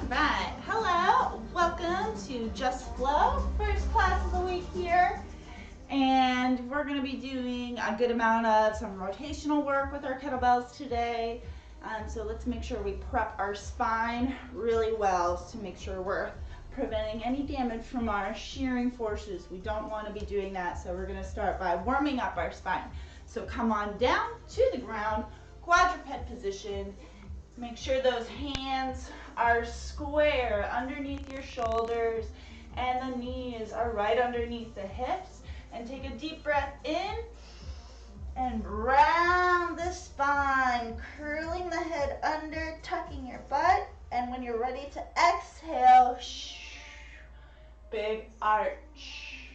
Right, hello, welcome to Just Flow, first class of the week here, and we're going to be doing a good amount of some rotational work with our kettlebells today. So let's make sure we prep our spine really well to make sure we're preventing any damage from our shearing forces. We don't want to be doing that, so we're going to start by warming up our spine. So come on down to the ground, quadruped position. Make sure those hands are square underneath your shoulders and the knees are right underneath the hips. And take a deep breath in and round the spine, curling the head under, tucking your butt. And when you're ready to exhale, big arch.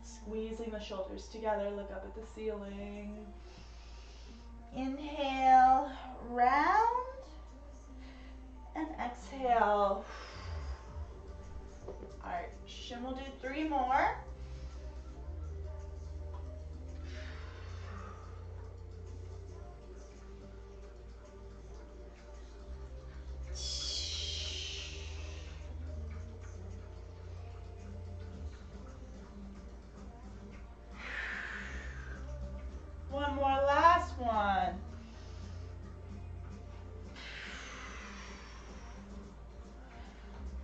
Squeezing the shoulders together, look up at the ceiling. Inhale, round. And exhale, arch. And we'll do 3 more. One more, last one.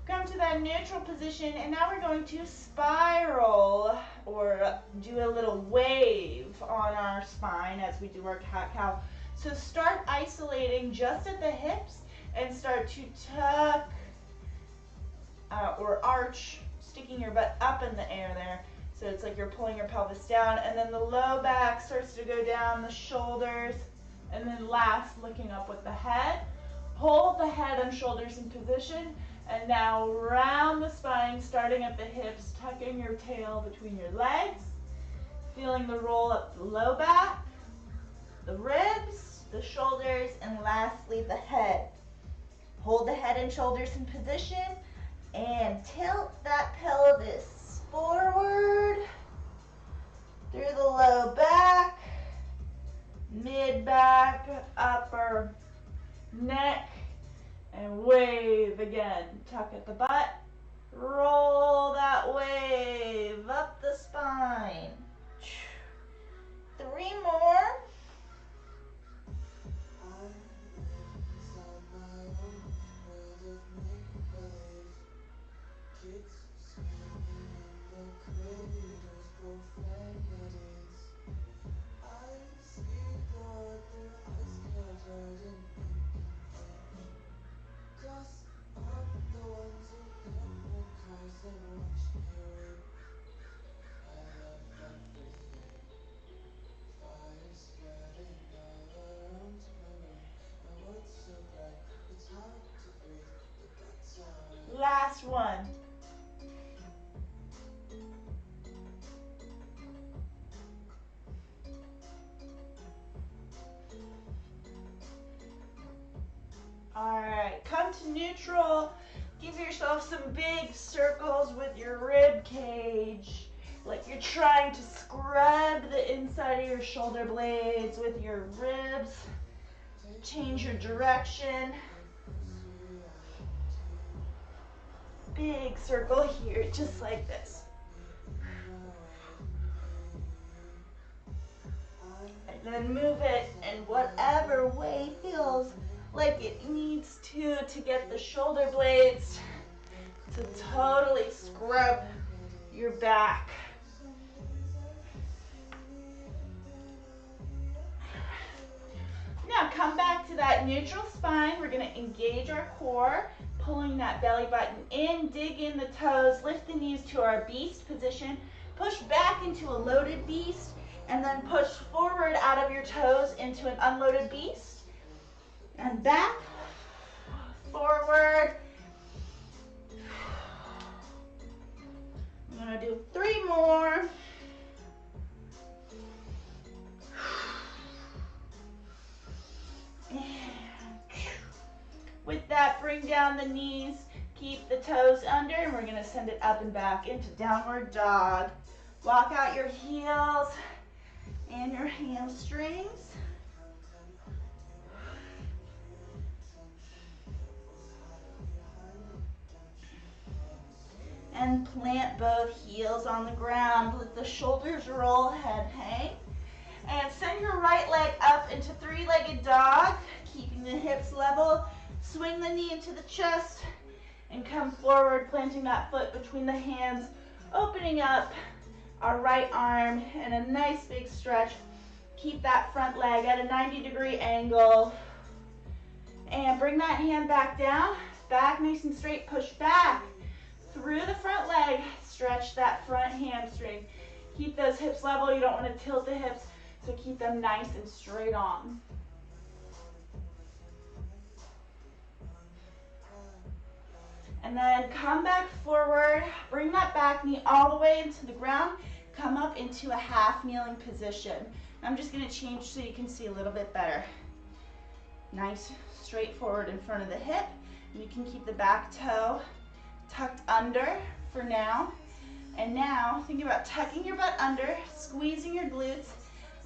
Come to that neutral position, and now we're going to spiral or do a little wave on our spine as we do our cat-cow. So start isolating just at the hips and start to tuck or arch, sticking your butt up in the air there. So it's like you're pulling your pelvis down, and then the low back starts to go down, the shoulders, and then last, looking up with the head. Hold the head and shoulders in position, and now round the spine, starting at the hips, tucking your tail between your legs, feeling the roll up the low back, the ribs, the shoulders, and lastly the head. Hold the head and shoulders in position, and tilt that pelvis forward through the low back, mid back, upper neck, and wave again. Tuck at the butt, roll that wave up the spine. 3 more. Last one. All right, come to neutral. Give yourself some big circles with your rib cage, like you're trying to scrub the inside of your shoulder blades with your ribs. Change your direction. Big circle here, just like this. And then move it in whatever way feels like it needs to get the shoulder blades to totally scrub your back. Now come back to that neutral spine. We're going to engage our core, pulling that belly button in, dig in the toes, lift the knees to our beast position, push back into a loaded beast, and then push forward out of your toes into an unloaded beast. And back, forward. I'm going to do 3 more. And with that, bring down the knees, keep the toes under, and we're going to send it up and back into downward dog. Walk out your heels and your hamstrings. And plant both heels on the ground. Let the shoulders roll, head hang. And send your right leg up into three-legged dog, keeping the hips level. Swing the knee into the chest and come forward, planting that foot between the hands, opening up our right arm and a nice big stretch. Keep that front leg at a 90-degree angle. And bring that hand back down, back nice and straight, push back through the front leg, stretch that front hamstring. Keep those hips level, you don't want to tilt the hips, so keep them nice and straight on. And then come back forward, bring that back knee all the way into the ground, come up into a half kneeling position. I'm just going to change so you can see a little bit better. Nice, straight forward in front of the hip. You can keep the back toe tucked under for now. And now, think about tucking your butt under, squeezing your glutes,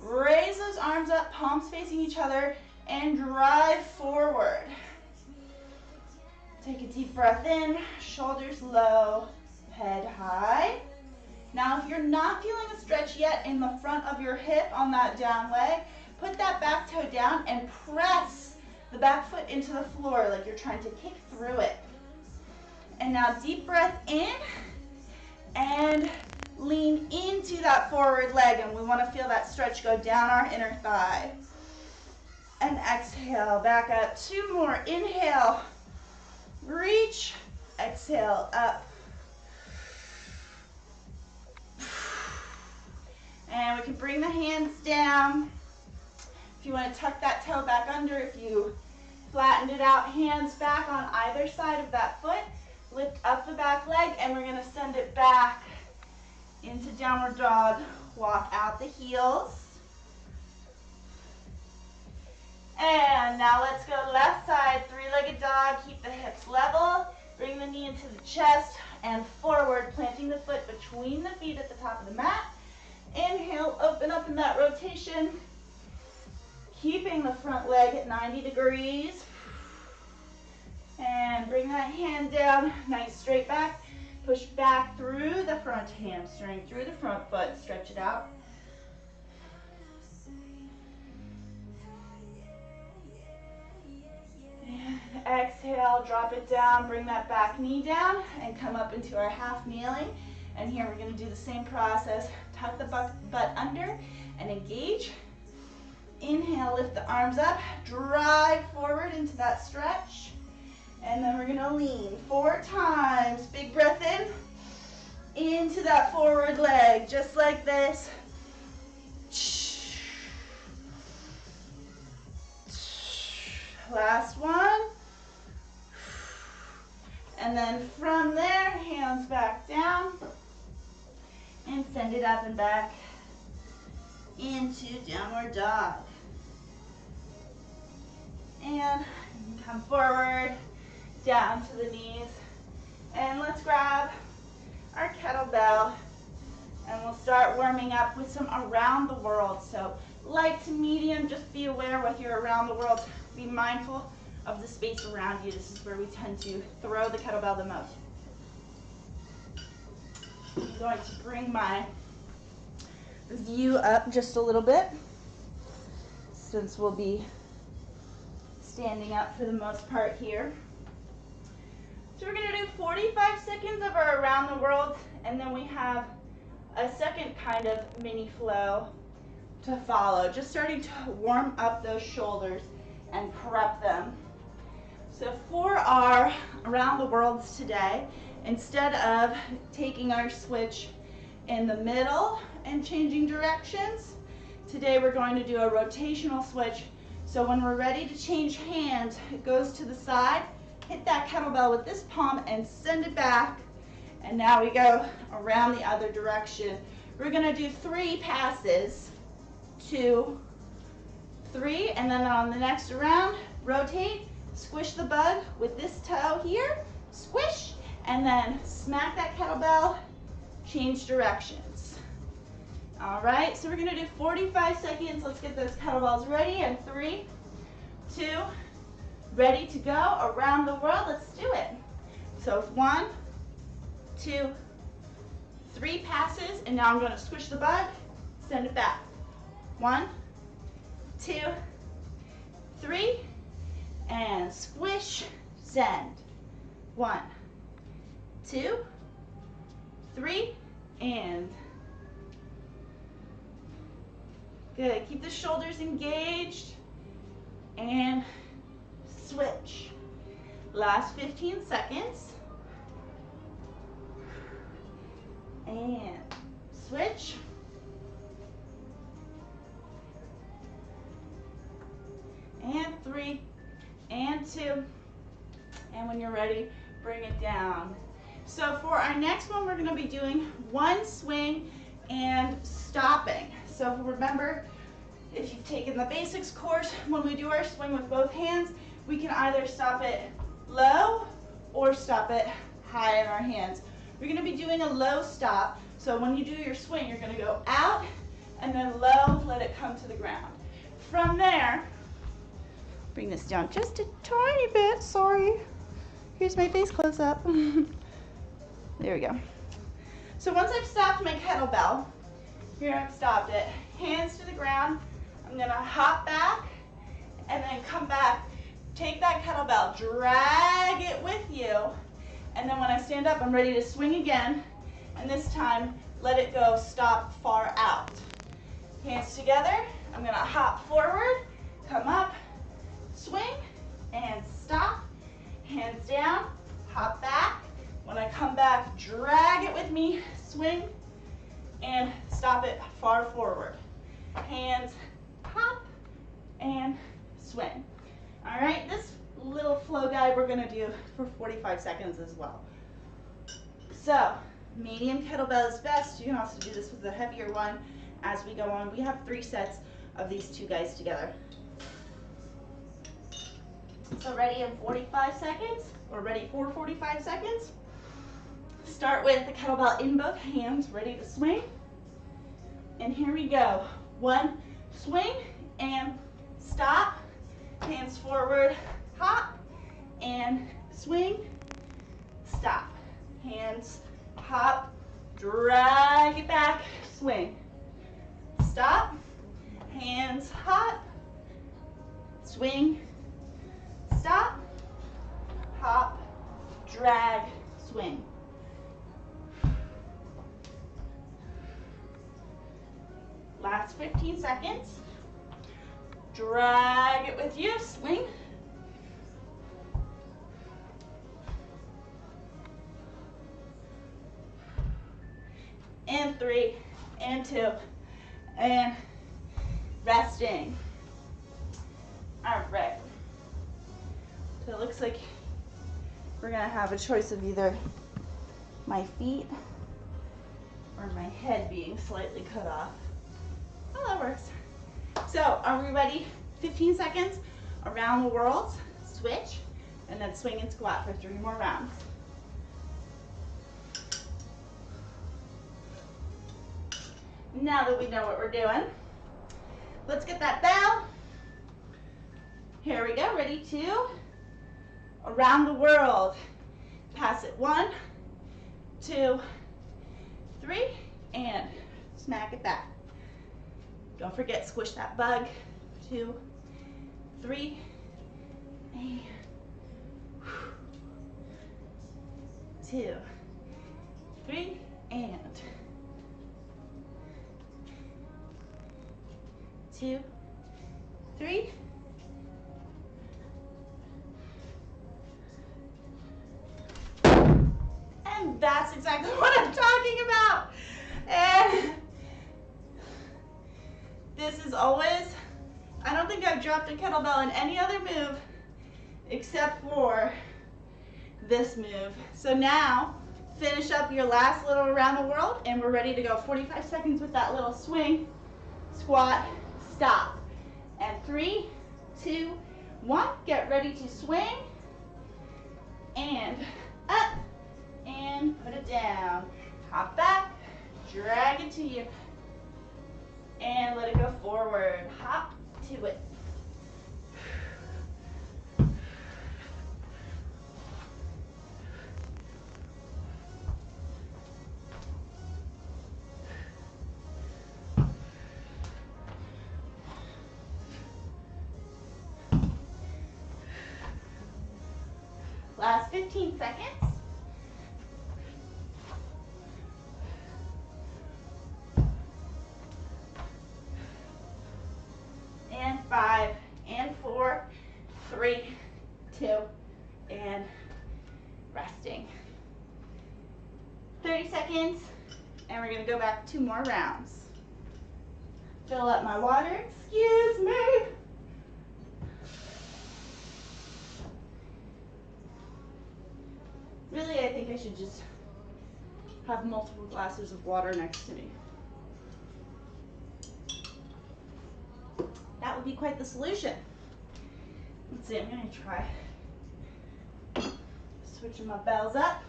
raise those arms up, palms facing each other, and drive forward. Take a deep breath in, shoulders low, head high. Now, if you're not feeling a stretch yet in the front of your hip on that down leg, put that back toe down and press the back foot into the floor like you're trying to kick through it. And now deep breath in and lean into that forward leg, and we want to feel that stretch go down our inner thigh. And exhale, back up. Two more. Inhale, reach, exhale, up. And we can bring the hands down. If you want to tuck that toe back under, if you flattened it out, hands back on either side of that foot. Lift up the back leg, and we're going to send it back into downward dog. Walk out the heels. And now let's go left side, three-legged dog. Keep the hips level. Bring the knee into the chest and forward, planting the foot between the feet at the top of the mat. Inhale, open up in that rotation. Keeping the front leg at 90 degrees. And bring that hand down, nice straight back. Push back through the front hamstring, through the front foot, stretch it out. And exhale, drop it down, bring that back knee down, and come up into our half kneeling. And here we're going to do the same process. Tuck the butt under and engage. Inhale, lift the arms up, drive forward into that stretch. And then we're going to lean 4 times. Big breath in, into that forward leg, just like this. Last one. And then from there, hands back down. And send it up and back into downward dog. And come forward, down to the knees. And let's grab our kettlebell. And we'll start warming up with some around the world. So light to medium, just be aware with your around the world. Be mindful of the space around you. This is where we tend to throw the kettlebell the most. I'm going to bring my view up just a little bit, since we'll be standing up for the most part here. So we're going to do 45 seconds of our around the world, and then we have a second kind of mini flow to follow, just starting to warm up those shoulders and prep them. So for our around the worlds today, instead of taking our switch in the middle and changing directions, today we're going to do a rotational switch. So when we're ready to change hands, it goes to the side, hit that kettlebell with this palm and send it back. And now we go around the other direction. We're going to do 3 passes, 2, 3, and then on the next round, rotate, squish the bug with this toe here, squish, and then smack that kettlebell, change directions. All right, so we're going to do 45 seconds. Let's get those kettlebells ready. And 3, 2, ready to go around the world. Let's do it. So 1, 2, 3 passes, and now I'm going to squish the bug, send it back. 1, 2, 3, and squish, send. 1, 2, 3, and good. Keep the shoulders engaged and switch. Last 15 seconds. And switch. And 3, and 2. And when you're ready, bring it down. So for our next one, we're going to be doing one swing and stopping. So remember, if you've taken the basics course, when we do our swing with both hands, we can either stop it low or stop it high in our hands. We're going to be doing a low stop. So when you do your swing, you're going to go out and then low, let it come to the ground. From there, bring this down just a tiny bit, sorry. Here's my face close up. There we go. So once I've stopped my kettlebell, here I've stopped it, hands to the ground, I'm gonna hop back and then come back, take that kettlebell, drag it with you, and then when I stand up, I'm ready to swing again, and this time, let it go, stop far out. Hands together, I'm gonna hop forward, come up, swing, and stop, hands down, hop back. When I come back, drag it with me, swing, and stop it far forward. Hands, hop, and swing. All right, this little flow guide we're gonna do for 45 seconds as well. So, medium kettlebell is best. You can also do this with a heavier one as we go on. We have 3 sets of these 2 guys together. So ready in 45 seconds, or ready for 45 seconds? Start with the kettlebell in both hands, ready to swing. And here we go. 1, swing, and stop. Hands forward, hop, and swing, stop. Hands, hop, drag it back, swing. Stop, hands, hop, swing, stop, hop, drag, swing. Last 15 seconds. Drag it with you, swing. And 3, and 2, and resting. All right. So it looks like we're gonna have a choice of either my feet or my head being slightly cut off. Oh, that works. So, are we ready? 15 seconds, around the world, switch, and then swing and squat for 3 more rounds. Now that we know what we're doing, let's get that bell. Here we go, ready to around the world. Pass it 1, 2, 3, and smack it back. Don't forget, squish that bug. 2, 3, and 2, 3, and 2, 3. And that's exactly what I'm talking about. And this is always, I don't think I've dropped a kettlebell in any other move except for this move. So now, finish up your last little around the world, and we're ready to go 45 seconds with that little swing, squat, stop. And 3, 2, 1, get ready to swing, and up, and put it down. Hop back, drag it to you, and let it go forward. Hop to it. Last 15 seconds. And 5, and 4, 3, 2, and resting. 30 seconds, and we're gonna go back 2 more rounds. Fill up my water, excuse me. Really, I think I should just have multiple glasses of water next to me. That would be quite the solution. Let's see, I'm gonna try switching my bells up.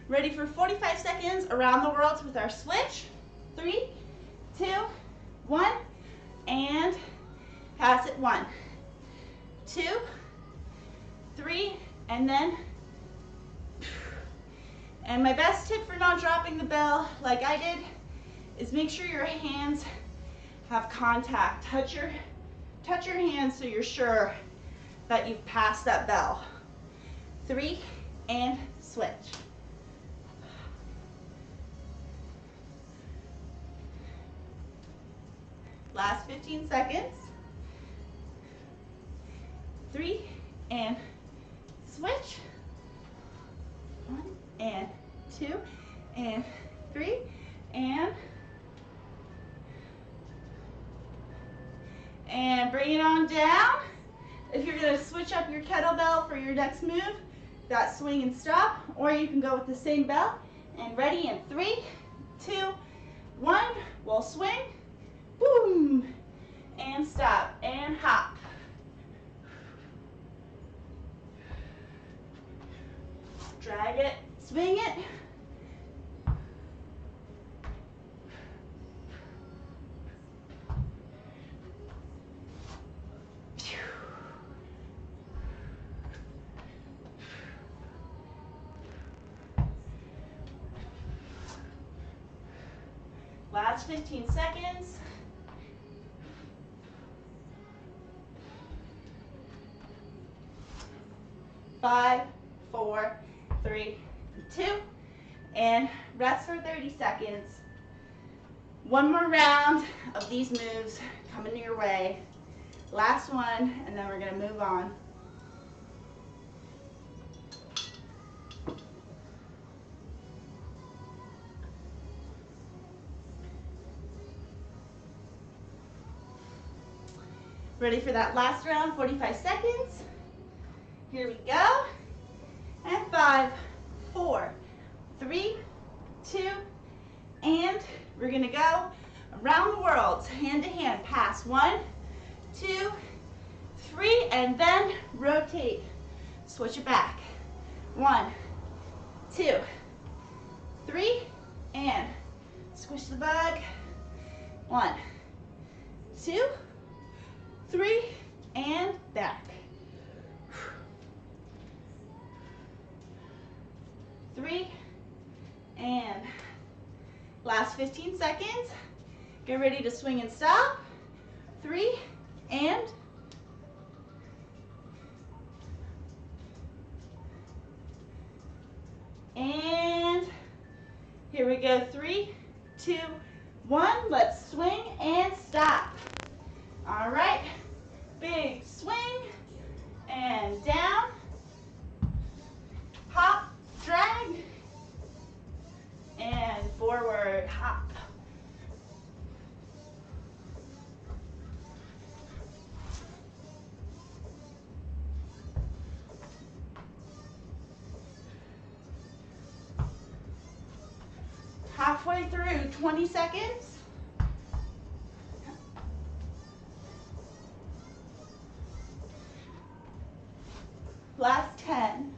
Ready for 45 seconds around the world with our switch. 3, 2, 1, and pass it. 1, 2, 3, and then. And my best tip for not dropping the bell like I did is make sure your hands have contact. Touch your hands so you're sure that you've passed that bell. 3, and switch. Last 15 seconds. 3, and switch. 1, and 2, and 3, and bring it on down. If you're going to switch up your kettlebell for your next move, that swing and stop, or you can go with the same bell. And ready in 3, 2, 1, we'll swing, boom, and stop, and hop. Drag it, swing it. Last 15 seconds. Five, 4, 3, 2, and rest for 30 seconds. One more round of these moves coming your way. Last one, and then we're going to move on. Ready for that last round, 45 seconds. Here we go. And 5, 4, 3, 2, and we're gonna go around the world, hand to hand, pass. 1, 2, 3, and then rotate. Switch it back. 1, 2, 3, and squish the bug. 1, 2, 3, and back. 3, and last 15 seconds. Get ready to swing and stop. 3, and here we go. 3, 2, 1. Let's swing and stop. All right, big swing and down, hop, drag, and forward, hop. Halfway through, 20 seconds. Last 10.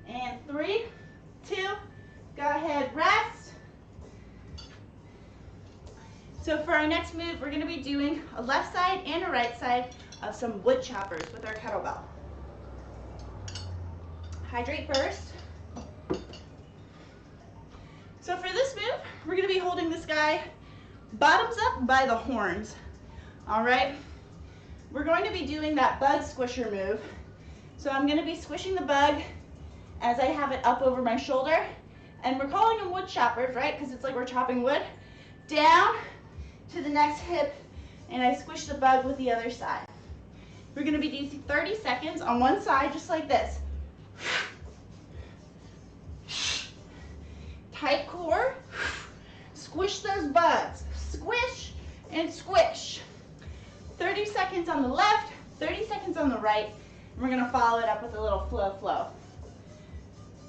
And 3, 2, go ahead, rest. So for our next move, we're going to be doing a left side and a right side of some wood choppers with our kettlebell. Hydrate first. So for this move, we're going to be holding this guy bottoms up by the horns. All right, we're going to be doing that bug squisher move. So I'm going to be squishing the bug as I have it up over my shoulder. And we're calling them wood choppers, right? Because it's like we're chopping wood. Down to the next hip, and I squish the bug with the other side. We're going to be doing 30 seconds on one side, just like this. Tight core. Squish those bugs. Squish and squish. 30 seconds on the left, 30 seconds on the right. And we're going to follow it up with a little flow.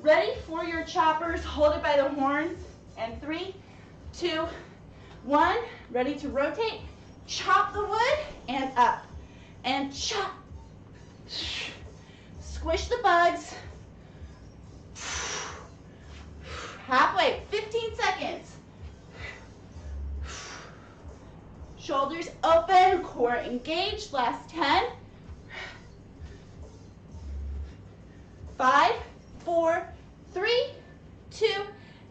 Ready for your choppers. Hold it by the horns. And 3, 2, 1. Ready to rotate. Chop the wood and up. And chop. Squish the bugs. Halfway. 15 seconds. Shoulders open. Core engaged. Last 10. 5, 4, 3, 2,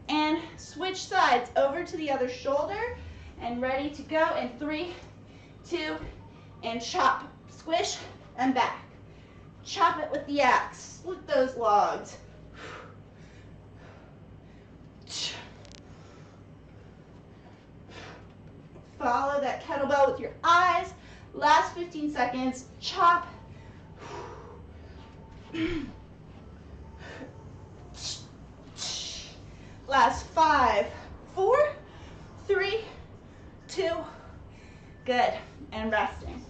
and switch sides over to the other shoulder and ready to go in 3, 2, and chop, squish, and back. Chop it with the axe. Split those logs. Follow that kettlebell with your eyes. Last 15 seconds. Chop. Last 5, 4, 3, 2, good, and resting.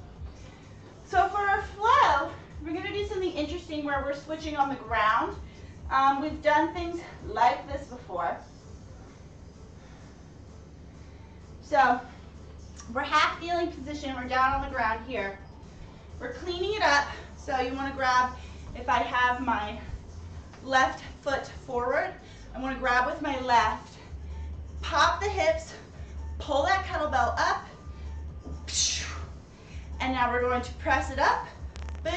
So for our flow, we're going to do something interesting where we're switching on the ground. We've done things like this before. So we're half kneeling position, we're down on the ground here. We're cleaning it up, so you want to grab, if I have my left foot forward, I want to grab with my left, pop the hips, pull that kettlebell up, and now we're going to press it up, boom,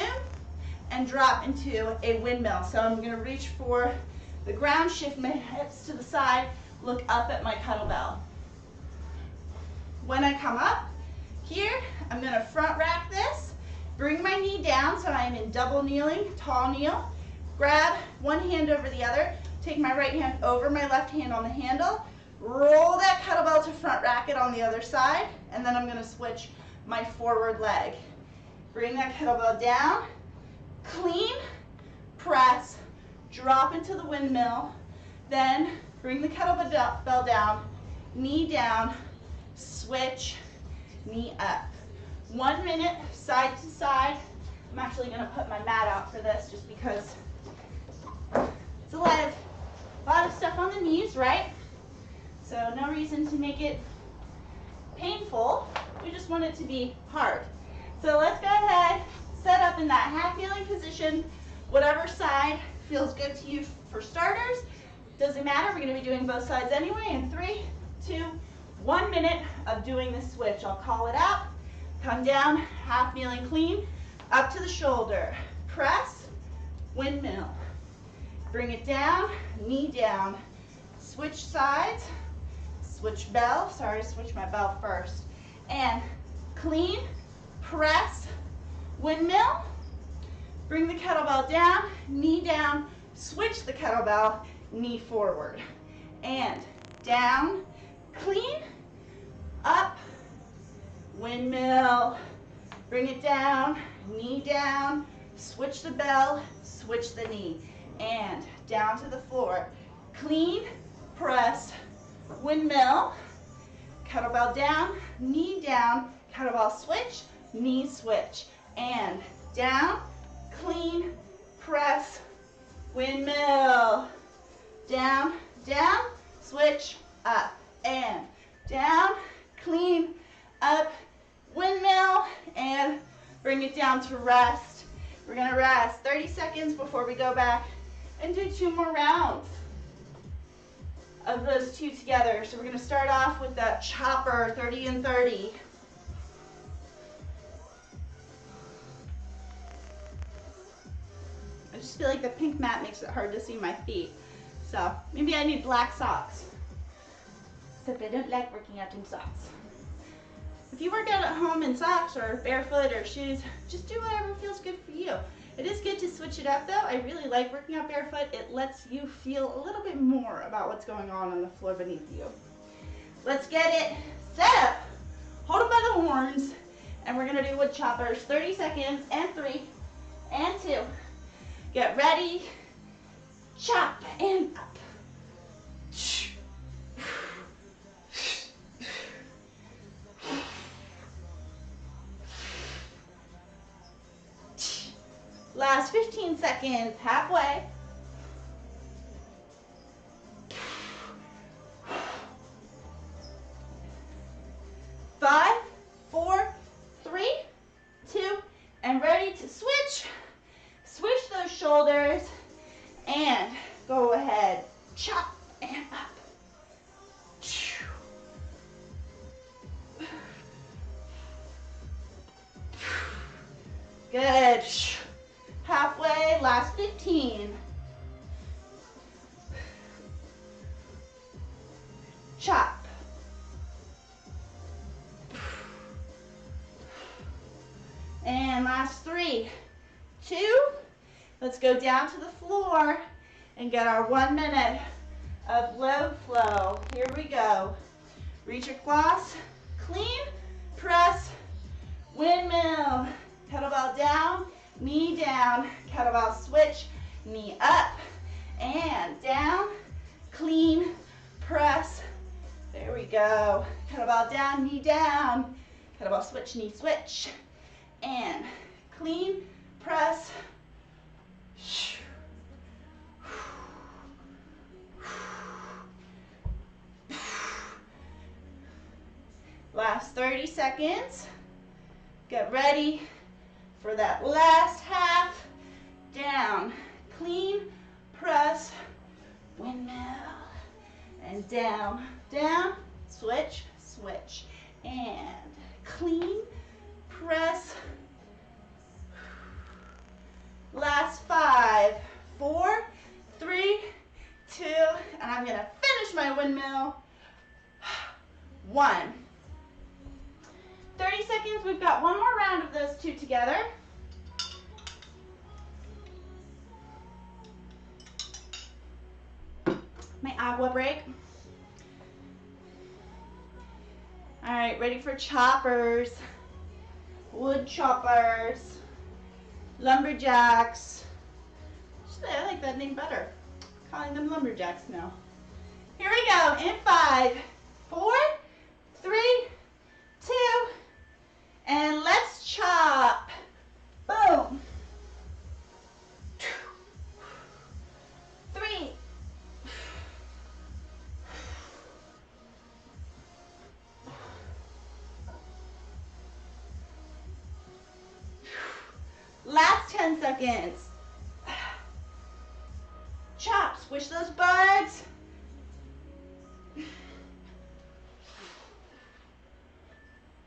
and drop into a windmill. So I'm going to reach for the ground, shift my hips to the side, look up at my kettlebell. When I come up here, I'm going to front rack this, bring my knee down so I'm in double kneeling, tall kneel, grab one hand over the other, take my right hand over my left hand on the handle, roll that kettlebell to front rack it on the other side, and then I'm going to switch my forward leg. Bring that kettlebell down, clean, press, drop into the windmill, then bring the kettlebell down, knee down, switch, knee up. 1 minute, side to side. I'm actually going to put my mat out for this just because it's a lot of stuff on the knees, right? So no reason to make it painful. We just want it to be hard. So let's go ahead, set up in that half kneeling position, whatever side feels good to you for starters. Doesn't matter, we're going to be doing both sides anyway. In 3, 2, 1 minute of doing this switch. I'll call it out. Come down, half kneeling clean, up to the shoulder. Press, windmill. Bring it down, knee down. Switch sides, switch bell. Sorry, switch my bell first. And clean, press, windmill. Bring the kettlebell down, knee down, switch the kettlebell, knee forward. And down, clean, up, windmill. Bring it down, knee down, switch the bell, switch the knee. And down to the floor. Clean, press, windmill, kettlebell down, knee down, kettlebell switch, knee switch. And down, clean, press, windmill. Down, down, switch, up. And down, clean, up, windmill, and bring it down to rest. We're going to rest 30 seconds before we go back and do 2 more rounds of those 2 together. So we're going to start off with that chopper, 30 and 30. I just feel like the pink mat makes it hard to see my feet. So maybe I need black socks. Except I don't like working out in socks. If you work out at home in socks or barefoot or shoes, just do whatever feels good for you. It is good to switch it up though. I really like working out barefoot. It lets you feel a little bit more about what's going on the floor beneath you. Let's get it set up. Hold them by the horns, and we're gonna do wood choppers. 30 seconds, and 3, and 2. Get ready, chop, and up. Last 15 seconds, halfway. 5, 4, 3, 2, and ready to switch. Switch those shoulders and go ahead, chop and up. Good. Halfway, last 15. Chop. And last 3, 2. Let's go down to the floor and get our 1 minute of low flow. Here we go. Reach across, clean, press, windmill. Kettlebell down, knee down. Kettlebell switch, knee up and down, clean, press. There we go. Kettlebell down, knee down. Kettlebell switch, knee switch. And clean, press. Last 30 seconds. Get ready for that last half. Down, clean, press, windmill, and down, down, switch, switch, and clean, press. Last 5, 4, 3, 2, and I'm gonna finish my windmill. 1. 30 seconds, we've got one more round of those two together. My agua break. All right, ready for choppers, wood choppers, lumberjacks. Actually, I like that name better. Calling them lumberjacks now. Here we go, in 5, 4, 3, 2, and let's chop. Boom. 3. Last 10 seconds. Chop, squish those buds.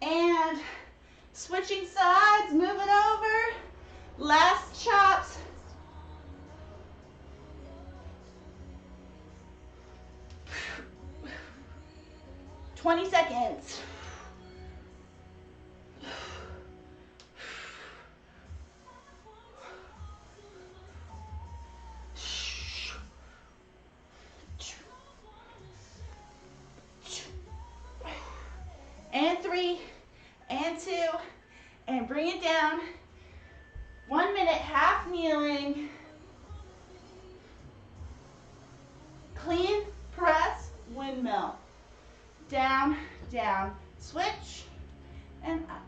And switching sides, move it over. Last chops. Twenty seconds. And 3, and 2, and bring it down. 1 minute, half kneeling. Clean, press, windmill. Down, down, switch, and up.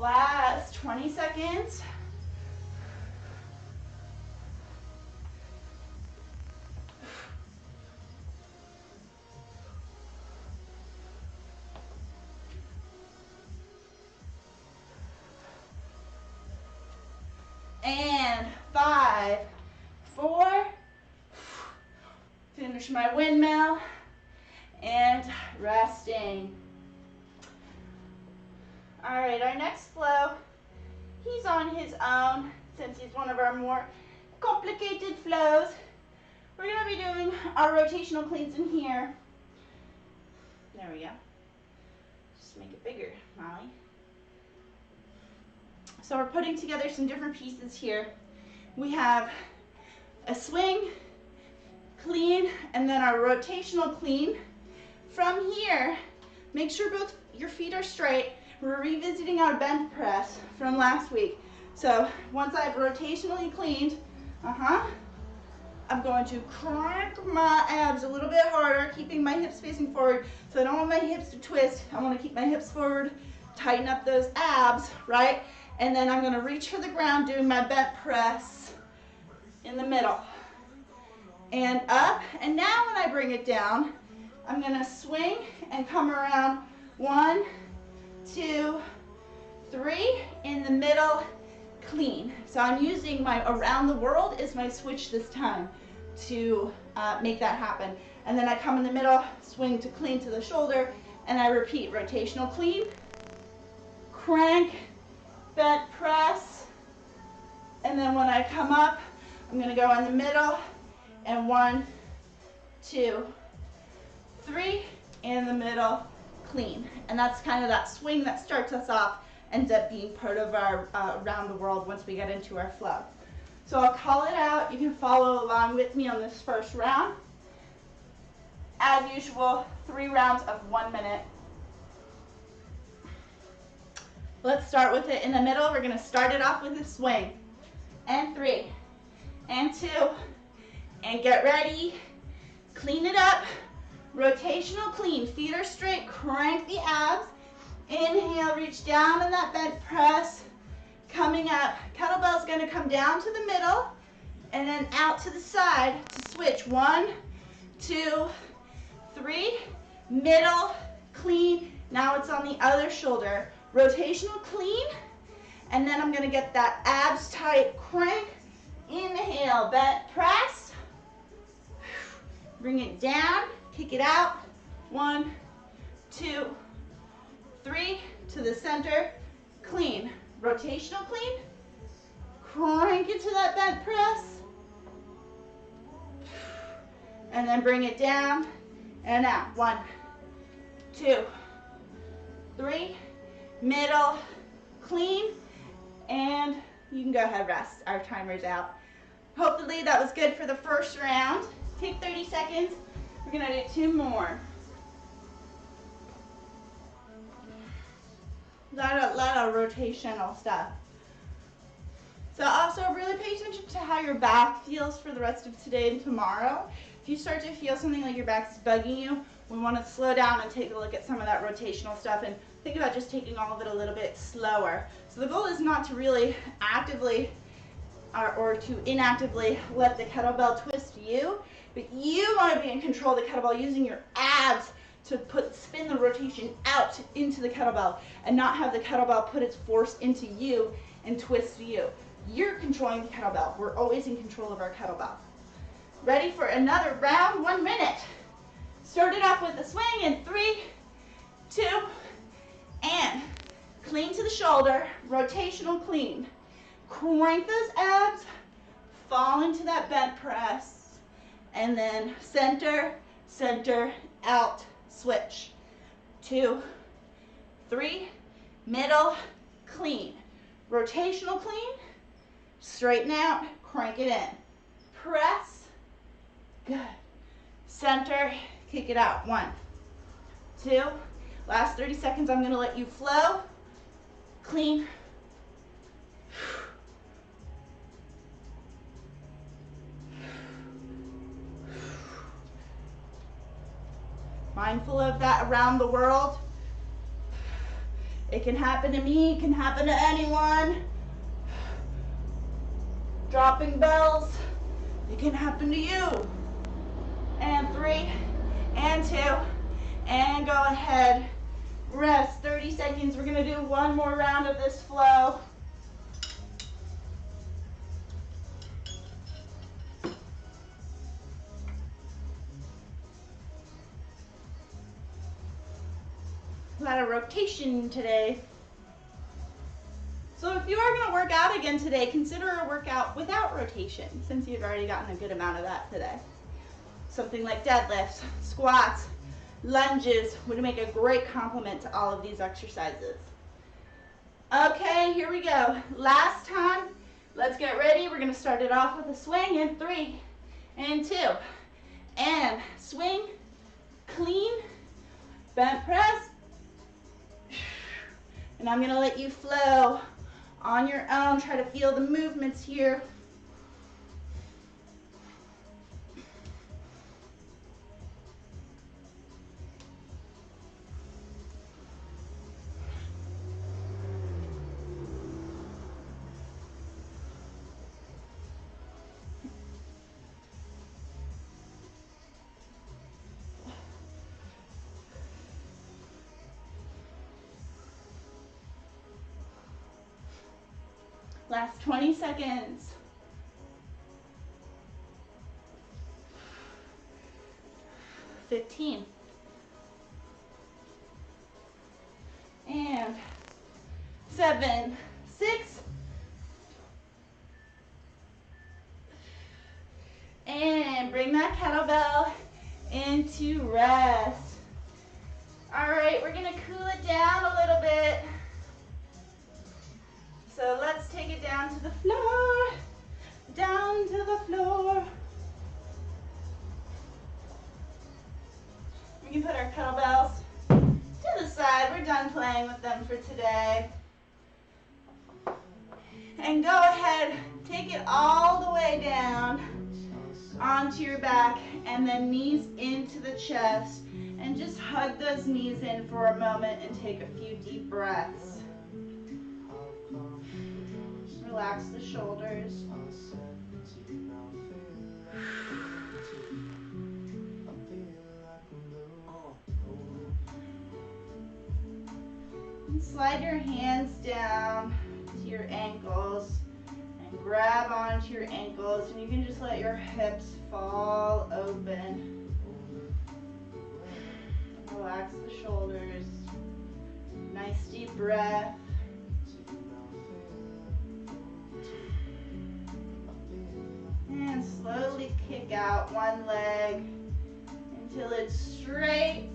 Last 20 seconds. 5, 4, finish my windmill, and resting. All right, our next flow, he's on his own since he's one of our more complicated flows. We're going to be doing our rotational cleans in here. There we go. Just make it bigger, Molly. So we're putting together some different pieces here. We have a swing, clean, and then our rotational clean. From here, make sure both your feet are straight. We're revisiting our bench press from last week. So once I've rotationally cleaned, I'm going to crank my abs a little bit harder, keeping my hips facing forward. So I don't want my hips to twist. I want to keep my hips forward, tighten up those abs, right? And then I'm going to reach for the ground, doing my bench press in the middle. And up, and now when I bring it down, I'm going to swing and come around 1, 2, 3, in the middle, clean. So I'm using my around the world as my switch this time to make that happen. And then I come in the middle, swing to clean to the shoulder, and I repeat, rotational clean, crank, bench press, and then when I come up, I'm going to go in the middle, and 1, 2, 3, in the middle, clean. And that's kind of that swing that starts us off, ends up being part of our around the world once we get into our flow. So I'll call it out. You can follow along with me on this first round. As usual, 3 rounds of 1 minute. Let's start with it in the middle. We're going to start it off with a swing. And 3, and 2, and get ready. Clean it up. Rotational clean. Feet are straight. Crank the abs. Inhale, reach down in that bench press. Coming up. Kettlebell's going to come down to the middle and then out to the side to switch. 1, 2, 3. Middle, clean. Now it's on the other shoulder. Rotational clean. And then I'm going to get that abs tight. Crank. Inhale, bench press. Bring it down. Kick it out. 1, 2, 3, to the center, clean. Rotational clean, crank into that bench press, and then bring it down and out. 1, 2, 3, middle, clean, and you can go ahead, rest. Our timer's out. Hopefully that was good for the first round. Take 30 seconds. We're gonna do 2 more. A lot of rotational stuff. So also really pay attention to how your back feels for the rest of today and tomorrow. If you start to feel something like your back's bugging you, we want to slow down and take a look at some of that rotational stuff and think about just taking all of it a little bit slower. So the goal is not to really actively or to inactively let the kettlebell twist you, but you want to be in control of the kettlebell using your abs to spin the rotation out into the kettlebell and not have the kettlebell put its force into you and twist you. You're controlling the kettlebell. We're always in control of our kettlebell. Ready for another round, 1 minute. Start it off with a swing in 3, 2, and clean to the shoulder, rotational clean. Crank those abs, fall into that bench press, and then center, center, out, switch. 2, 3, middle, clean. Rotational clean, straighten out, crank it in. Press, good. Center, kick it out. 1, 2, last 30 seconds, I'm gonna let you flow. Clean. Mindful of that around the world. It can happen to me, it can happen to anyone. Dropping bells, it can happen to you. And 3, and 2, and go ahead. Rest, 30 seconds. We're gonna do 1 more round of this flow. lot of rotation today. So if you are going to work out again today, consider a workout without rotation, since you've already gotten a good amount of that today. Something like deadlifts, squats, lunges would make a great complement to all of these exercises. Okay, here we go. Last time, let's get ready. We're going to start it off with a swing in 3 and 2. And swing, clean, bent press. And I'm going to let you flow on your own. Try to feel the movements here. Last 20 seconds. $15. And 7, 6. And bring that kettlebell into rest. All right, we're gonna cool it down a little bit. So let's take it down to the floor, down to the floor. We can put our kettlebells to the side. We're done playing with them for today. And go ahead, take it all the way down onto your back and then knees into the chest. And just hug those knees in for a moment and take a few deep breaths. Relax the shoulders. And slide your hands down to your ankles and grab onto your ankles, and you can just let your hips fall open. Relax the shoulders. Nice deep breath. And slowly kick out one leg until it's straight.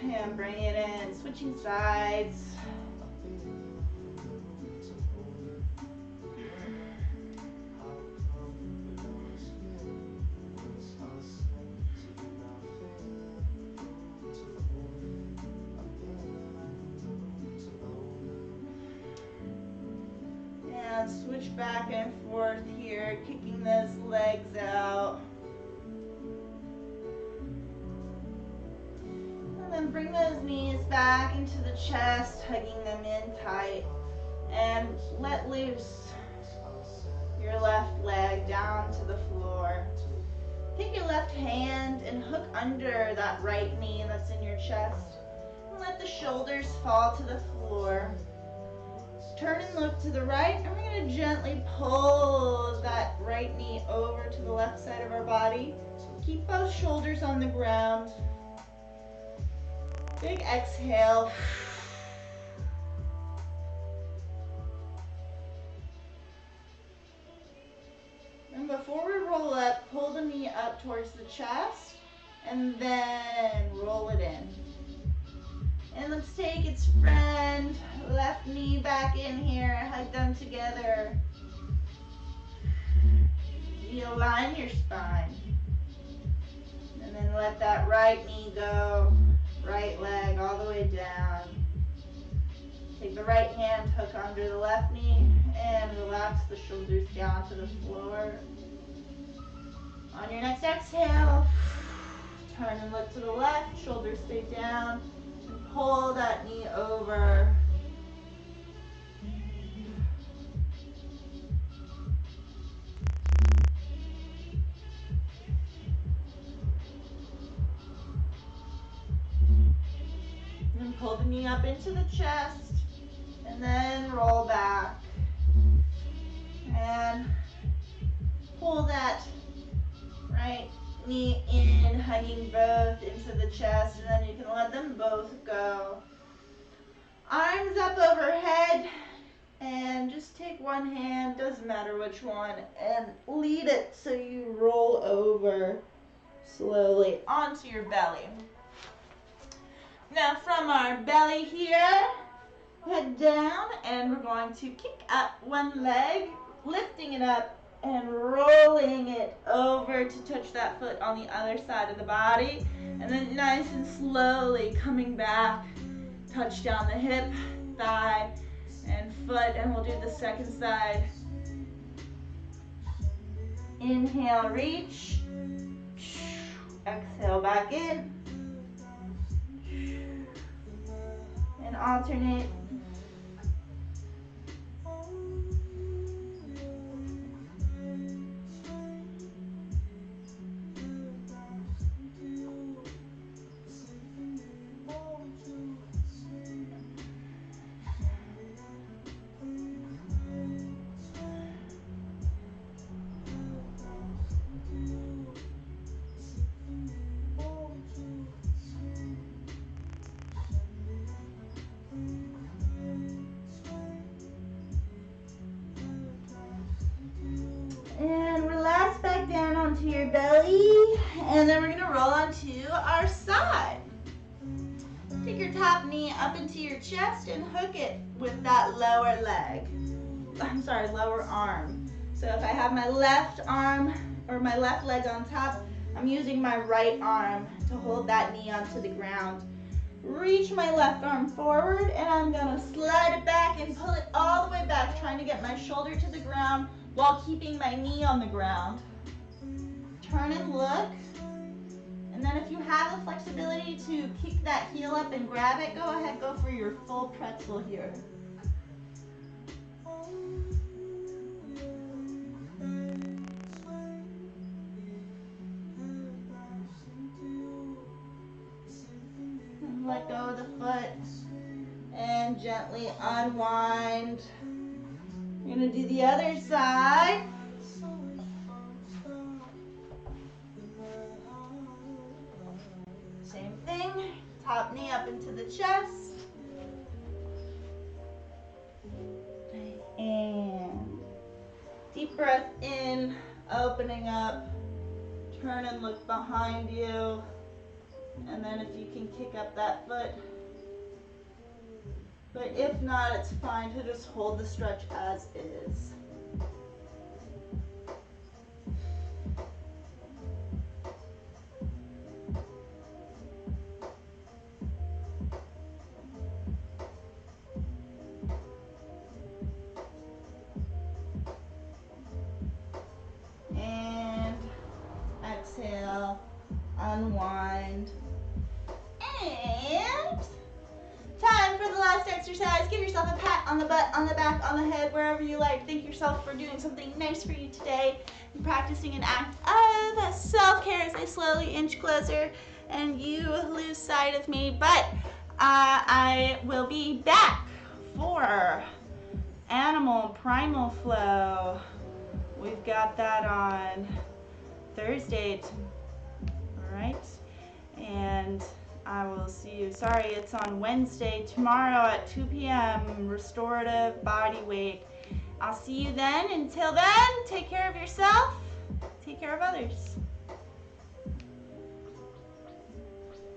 And bring it in, switching sides. Switch back and forth here, kicking those legs out. And then bring those knees back into the chest, hugging them in tight. And let loose your left leg down to the floor. Take your left hand and hook under that right knee that's in your chest. And let the shoulders fall to the floor. Turn and look to the right, and we're going to gently pull that right knee over to the left side of our body. Keep both shoulders on the ground. Big exhale. And before we roll up, pull the knee up towards the chest, and then roll it in. And let's take its friend, left knee back in here, hug them together. Realign your spine. And then let that right knee go, right leg all the way down. Take the right hand, hook under the left knee, and relax the shoulders down to the floor. On your next exhale, turn and look to the left, shoulders stay down. Pull that knee over. And pull the knee up into the chest. And then roll back. And pull that right knee in, hugging both into the chest, and then you can let them both go. Arms up overhead, and just take one hand, doesn't matter which one, and lead it so you roll over slowly onto your belly. Now from our belly here, head down, and we're going to kick up one leg, lifting it up and rolling it over to touch that foot on the other side of the body, and then nice and slowly coming back, touch down the hip, thigh, and foot, and we'll do the second side. Inhale, reach. Exhale, back in. And alternate. And relax back down onto your belly, and then we're gonna roll onto our side. Take your top knee up into your chest and hook it with that lower leg. Lower arm. So if I have my left arm or my left leg on top, I'm using my right arm to hold that knee onto the ground. Reach my left arm forward, and I'm gonna slide it back and pull it all the way back, trying to get my shoulder to the ground while keeping my knee on the ground. Turn and look. And then if you have the flexibility to kick that heel up and grab it, go ahead, go for your full pretzel here. And let go of the foot and gently unwind. We're gonna do the other side. Same thing, top knee up into the chest. And deep breath in, opening up. Turn and look behind you. And then if you can kick up that foot. But if not, it's fine to just hold the stretch as is. And exhale, unwind. And time for the last exercise. Give yourself a pat on the butt, on the back, on the head, wherever you like. Thank yourself for doing something nice for you today and practicing an act of self-care as I slowly inch closer and you lose sight of me. But I will be back for Animal Primal Flow. We've got that on Thursday. All right. And I will see you. Sorry, it's on Wednesday, tomorrow at 2 p.m. Restorative body weight. I'll see you then. Until then, take care of yourself. Take care of others.